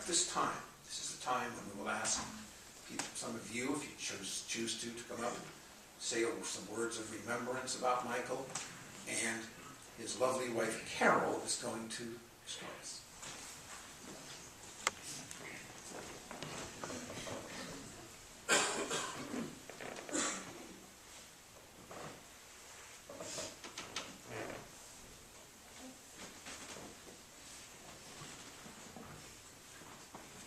this time, this is the time when we will ask people, some of you, if you choose to come up and say some words of remembrance about Michael, and his lovely wife Carol is going to start us.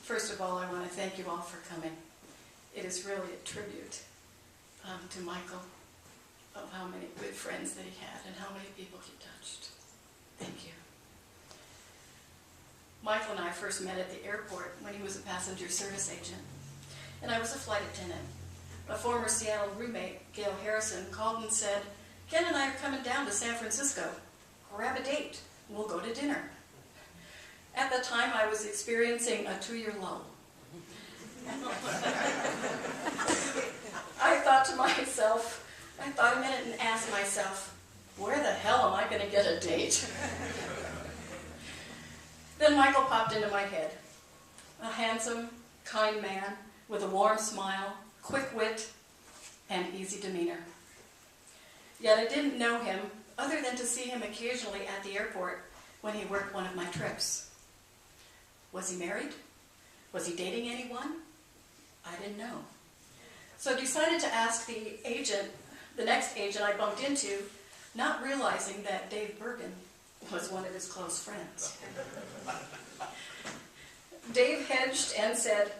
First of all, I want to thank you all for coming. It is really a tribute to Michael of how many good friends that he had and how many people he touched. Thank you. Michael and I first met at the airport when he was a passenger service agent, and I was a flight attendant. A former Seattle roommate, Gail Harrison, called and said, "Ken and I are coming down to San Francisco. Grab a date. We'll go to dinner." At the time, I was experiencing a 2-year lull. I thought a minute and asked myself, where the hell am I going to get a date? Then Michael popped into my head. A handsome, kind man with a warm smile, quick wit, and easy demeanor. Yet I didn't know him other than to see him occasionally at the airport when he worked one of my trips. Was he married? Was he dating anyone? I didn't know. So I decided to ask the next agent I bumped into, not realizing that Dave Bergen was one of his close friends. Dave hedged and said,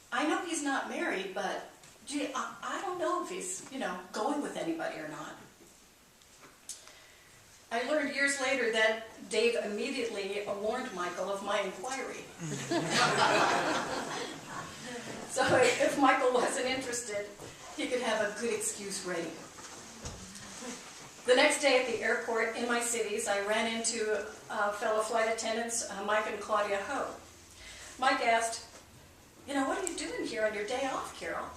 "I know he's not married, but gee, I don't know if he's, going with anybody or not." I learned years later that Dave immediately warned Michael of my inquiry. So if Michael wasn't interested, he could have a good excuse ready. The next day at the airport in my cities, I ran into fellow flight attendants, Mike and Claudia Ho. Mike asked, "What are you doing here on your day off, Carol?"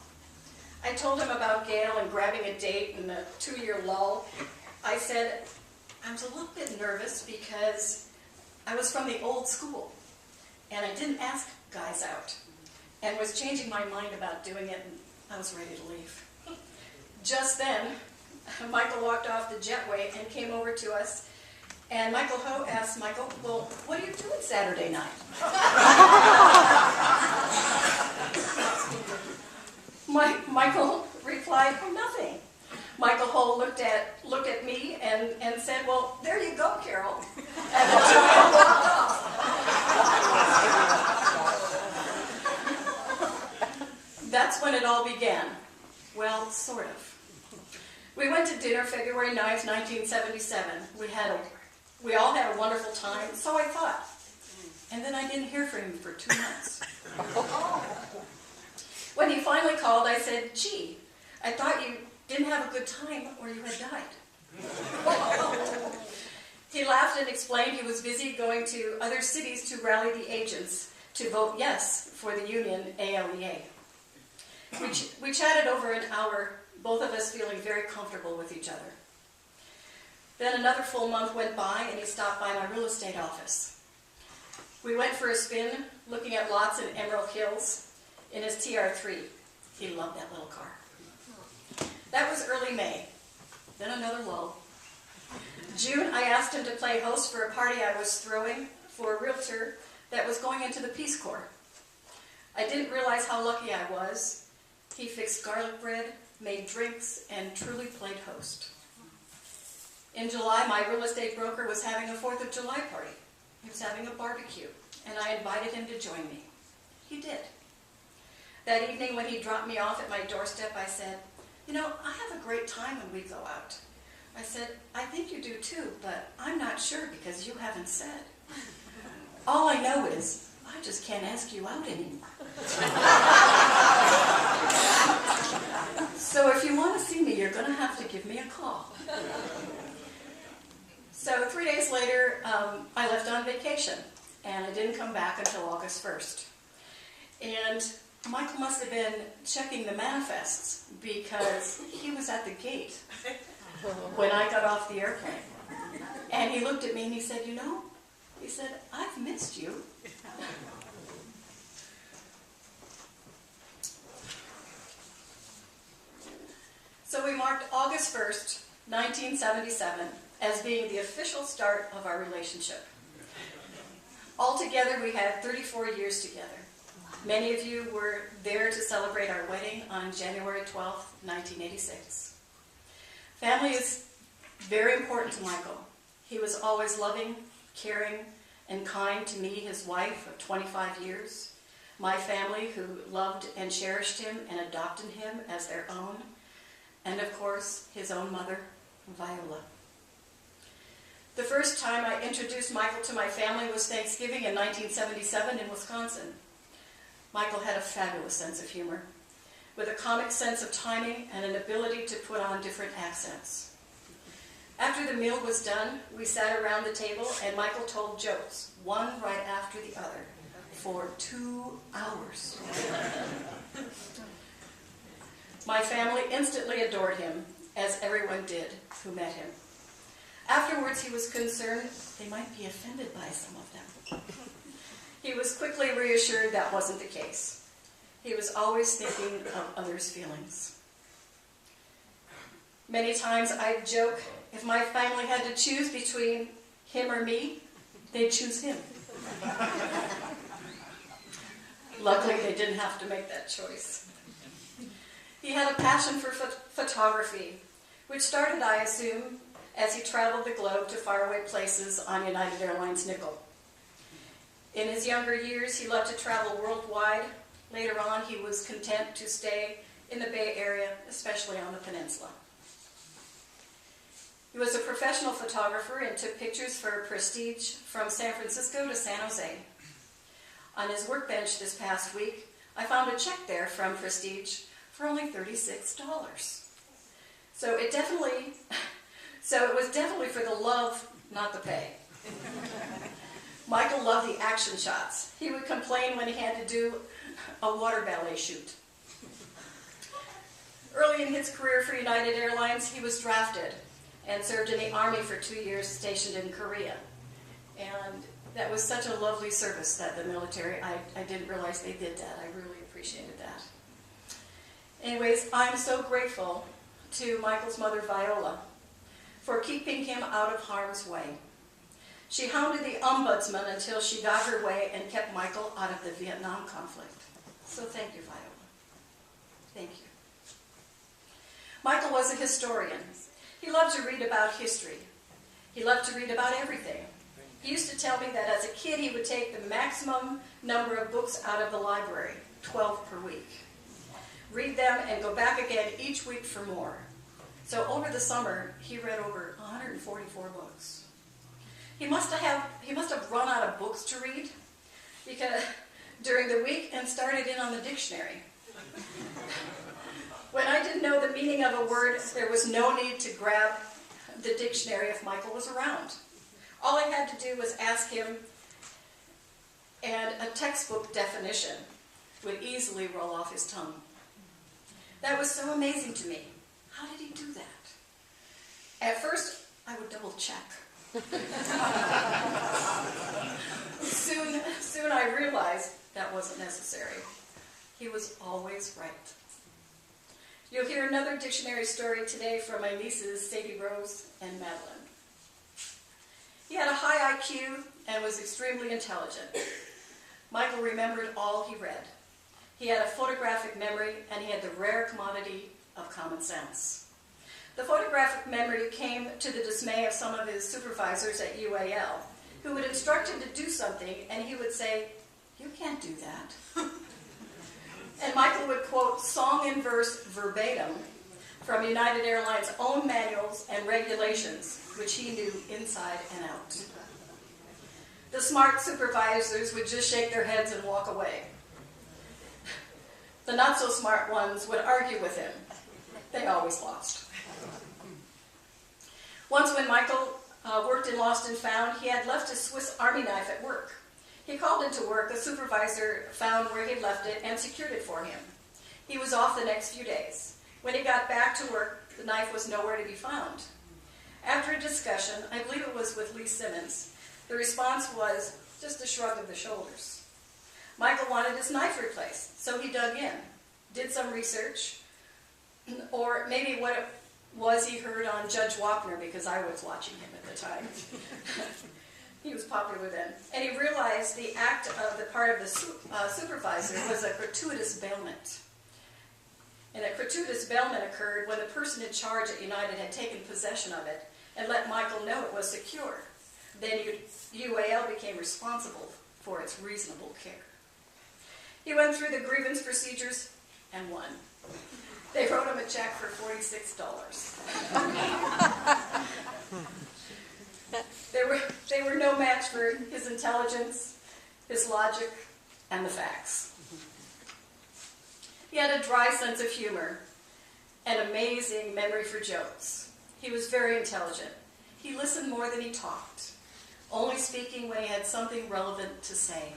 I told him about Gail and grabbing a date and the 2-year lull. I said, I was a little bit nervous because I was from the old school, and I didn't ask guys out, and was changing my mind about doing it, and I was ready to leave. Just then, Michael walked off the jetway and came over to us, and Michael Ho asked Michael, "Well, what are you doing Saturday night?" Michael replied, "Oh, nothing." Michael Ho looked at me and said, "Well, there you go, Carol." And walked off. That's when it all began. Well, sort of. We went to dinner February 9th, 1977. We all had a wonderful time, so I thought. And then I didn't hear from him for 2 months. When he finally called, I said, "Gee, I thought you didn't have a good time or you had died." He laughed and explained he was busy going to other cities to rally the agents to vote yes for the union ALEA. We chatted over an hour, both of us feeling very comfortable with each other. Then another full month went by and he stopped by my real estate office. We went for a spin, looking at lots in Emerald Hills in his TR3. He loved that little car. That was early May. Then another lull. June, I asked him to play host for a party I was throwing for a realtor that was going into the Peace Corps. I didn't realize how lucky I was. He fixed garlic bread, made drinks, and truly played host. In July, my real estate broker was having a 4th of July party. He was having a barbecue, and I invited him to join me. He did. That evening when he dropped me off at my doorstep, I said, "I have a great time when we go out." I said, "I think you do too, but I'm not sure because you haven't said. All I know is I just can't ask you out anymore." So if you want to see me, you're going to have to give me a call. So 3 days later, I left on vacation, and I didn't come back until August 1st. And Michael must have been checking the manifests because he was at the gate when I got off the airplane. And he looked at me and he said, "I've missed you." marked August 1st, 1977, as being the official start of our relationship. Altogether, we had 34 years together. Many of you were there to celebrate our wedding on January 12th, 1986. Family is very important to Michael. He was always loving, caring, and kind to me, his wife of 25 years, my family who loved and cherished him and adopted him as their own, and of course, his own mother, Viola. The first time I introduced Michael to my family was Thanksgiving in 1977 in Wisconsin. Michael had a fabulous sense of humor, with a comic sense of timing and an ability to put on different accents. After the meal was done, we sat around the table and Michael told jokes, one right after the other, for 2 hours. My family instantly adored him, as everyone did who met him. Afterwards, he was concerned they might be offended by some of them. He was quickly reassured that wasn't the case. He was always thinking of others' feelings. Many times I'd joke, if my family had to choose between him or me, they'd choose him. Luckily, they didn't have to make that choice. He had a passion for photography, which started, I assume, as he traveled the globe to faraway places on United Airlines Nickel. In his younger years, he loved to travel worldwide. Later on, he was content to stay in the Bay Area, especially on the peninsula. He was a professional photographer and took pictures for Prestige from San Francisco to San Jose. On his workbench this past week, I found a check there from Prestige for only $36. So it was definitely for the love, not the pay. Michael loved the action shots. He would complain when he had to do a water ballet shoot. Early in his career for United Airlines, he was drafted and served in the Army for 2 years, stationed in Korea. And that was such a lovely service, that the military. I didn't realize they did that. I really appreciated that. Anyways, I'm so grateful to Michael's mother, Viola, for keeping him out of harm's way. She hounded the ombudsman until she got her way and kept Michael out of the Vietnam conflict. So thank you, Viola. Thank you. Michael was a historian. He loved to read about history. He loved to read about everything. He used to tell me that as a kid he would take the maximum number of books out of the library, 12 per week. Read them and go back again each week for more. So over the summer, he read over 144 books. He must have run out of books to read because during the week and started in on the dictionary. When I didn't know the meaning of a word, there was no need to grab the dictionary if Michael was around. All I had to do was ask him, and a textbook definition would easily roll off his tongue. That was so amazing to me. How did he do that? At first, I would double check. Soon I realized that wasn't necessary. He was always right. You'll hear another dictionary story today from my nieces, Sadie Rose and Madeline. He had a high IQ and was extremely intelligent. Michael remembered all he read. He had a photographic memory, and he had the rare commodity of common sense. The photographic memory came to the dismay of some of his supervisors at UAL, who would instruct him to do something, and he would say, "You can't do that." And Michael would quote song and verse verbatim from United Airlines' own manuals and regulations, which he knew inside and out. The smart supervisors would just shake their heads and walk away. The not-so-smart ones would argue with him. They always lost. Once when Michael worked in Lost and Found, he had left his Swiss Army knife at work. He called into work, the supervisor found where he'd left it and secured it for him. He was off the next few days. When he got back to work, the knife was nowhere to be found. After a discussion, I believe it was with Lee Simmons, the response was just a shrug of the shoulders. Michael wanted his knife replaced, so he dug in, did some research, or maybe what was he heard on Judge Wapner, because I was watching him at the time. He was popular then. And he realized the act of the part of the supervisor was a gratuitous bailment. And a gratuitous bailment occurred when the person in charge at United had taken possession of it and let Michael know it was secure. Then UAL became responsible for its reasonable care. He went through the grievance procedures and won. They wrote him a check for $46. They were no match for his intelligence, his logic, and the facts. He had a dry sense of humor, an amazing memory for jokes. He was very intelligent. He listened more than he talked, only speaking when he had something relevant to say.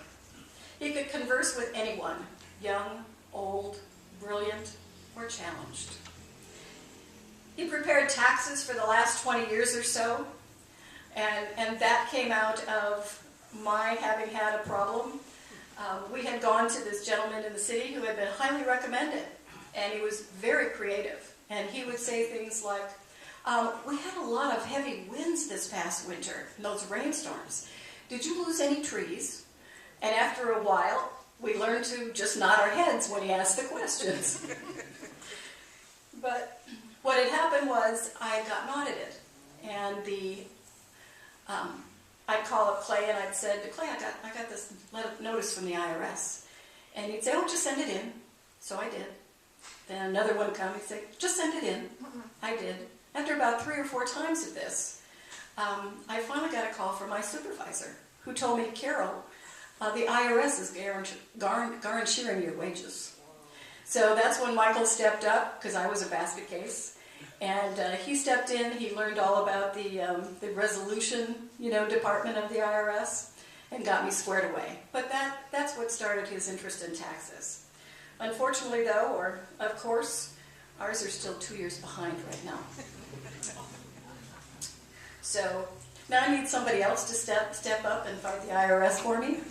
He could converse with anyone, young, old, brilliant, or challenged. He prepared taxes for the last 20 years or so, and that came out of my having had a problem. We had gone to this gentleman in the city who had been highly recommended, and he was very creative. And he would say things like, we had a lot of heavy winds this past winter, and those rainstorms. Did you lose any trees? And after a while, we learned to just nod our heads when he asked the questions. But what had happened was I had gotten audited, and I'd call up Clay and I'd said to Clay, I got this notice from the IRS. And he'd say, oh, just send it in. So I did. Then another one would come, he'd say, just send it in. I did. After about 3 or 4 times of this, I finally got a call from my supervisor, who told me, Carol, the IRS is guaranteeing your wages. So that's when Michael stepped up, because I was a basket case. And he stepped in, he learned all about the resolution, department of the IRS, and got me squared away. But that's what started his interest in taxes. Unfortunately, though, or of course, ours are still 2 years behind right now. So now I need somebody else to step up and fight the IRS for me.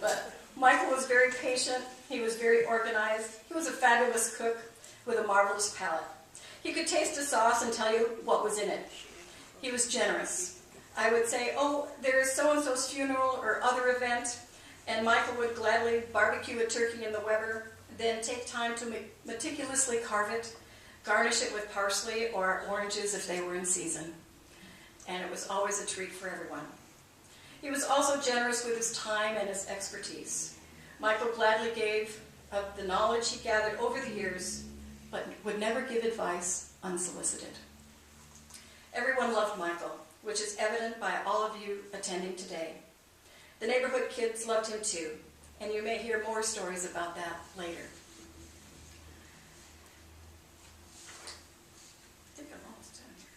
But Michael was very patient. He was very organized. He was a fabulous cook with a marvelous palate. He could taste a sauce and tell you what was in it. He was generous. I would say, oh, there's so-and-so's funeral or other event, and Michael would gladly barbecue a turkey in the Weber, then take time to meticulously carve it, garnish it with parsley or oranges if they were in season. And it was always a treat for everyone. He was also generous with his time and his expertise. Michael gladly gave of the knowledge he gathered over the years, but would never give advice unsolicited. Everyone loved Michael, which is evident by all of you attending today. The neighborhood kids loved him too, and you may hear more stories about that later. I think I'm almost done here.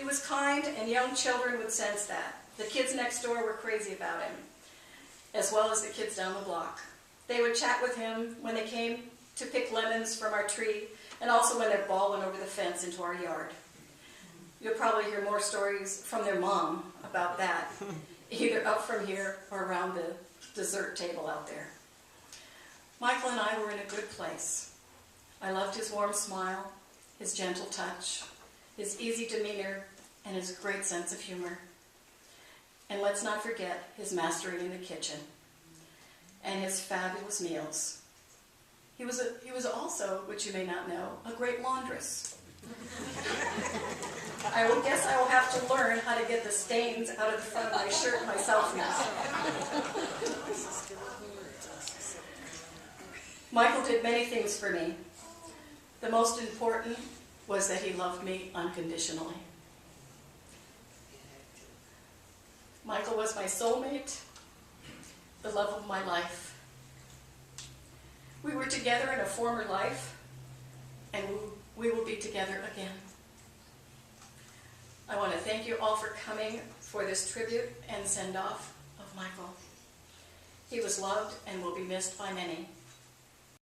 He was kind, and young children would sense that. The kids next door were crazy about him, as well as the kids down the block. They would chat with him when they came to pick lemons from our tree, and also when their ball went over the fence into our yard. You'll probably hear more stories from their mom about that, either up from here or around the dessert table out there. Michael and I were in a good place. I loved his warm smile, his gentle touch, his easy demeanor, and his great sense of humor. And let's not forget his mastery in the kitchen and his fabulous meals. He was also, which you may not know, a great laundress. I will have to learn how to get the stains out of the front of my shirt myself now. Michael did many things for me. The most important was that he loved me unconditionally. Michael was my soulmate, the love of my life. We were together in a former life, and we will be together again. I want to thank you all for coming for this tribute and send-off of Michael. He was loved and will be missed by many.